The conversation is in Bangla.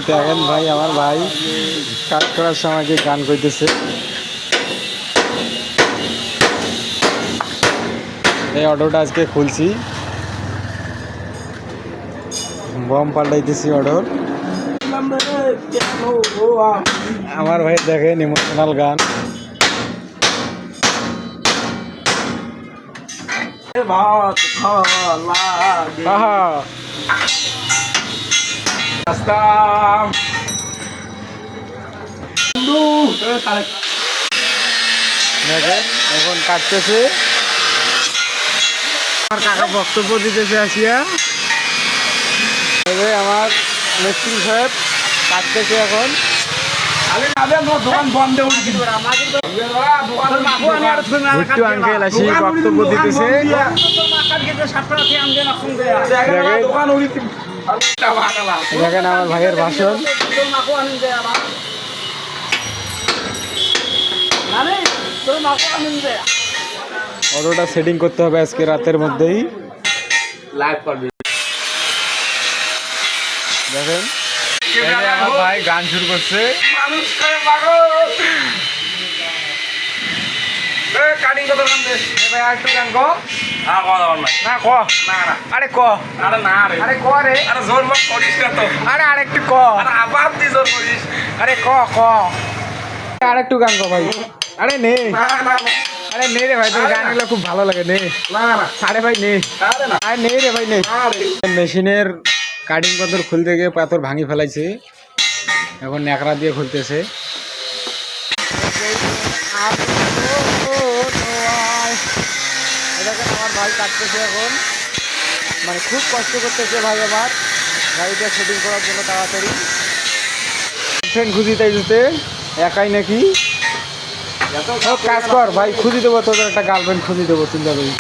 দেখেন ভাই, আমার ভাই কাজ করার সময় যে গান করতেছে। এই অটোটা আজকে খুলছি, বম পাল্টাইতেছি অটোর। আমার ভাই দেখেন ইমোশনাল গান। দেখেন এখন কাটতেছে, আমার কাকা বক্তব্য দিতেছে আসিয়া। আমার মিস্ত্রি সাহেব কাটতেছে এখন। ভুট্টু আঙ্কেল আসি বক্তব্য দিতেছে। দেখেন আমার ভাইয়ের ভাষণ। অটোটা সেটিং করতে হবে আজকে রাতের মধ্যেই। দেখেন আমার ভাই গান শুরু করছে। আরেকটু গান গো ভাই। আরে নে, আরে নে রে ভাই, তোর গানগুলো খুব ভালো লাগে। নে আরে ভাই নে, আরে নে রে ভাই নে। মেশিনের কাটিং পাথর খুলতে গিয়ে পাথর ভাঙি ফেলাইছে, এখন ন্যাকড়া দিয়ে খুলতেছে। দেখেন আমার ভাই কাটতেছে এখন, মানে খুব কষ্ট করতেছে ভাই। আমার গাড়িটা সেটিং করার জন্য তাড়াতাড়ি ফ্রেন্ড খুঁজি তাই দিতে একাই নাকি। কাজ কর ভাই, খুঁজি দেবো, তোদের একটা গার্লফ্রেন্ড খুঁজি দেবো, চিন্তা করি।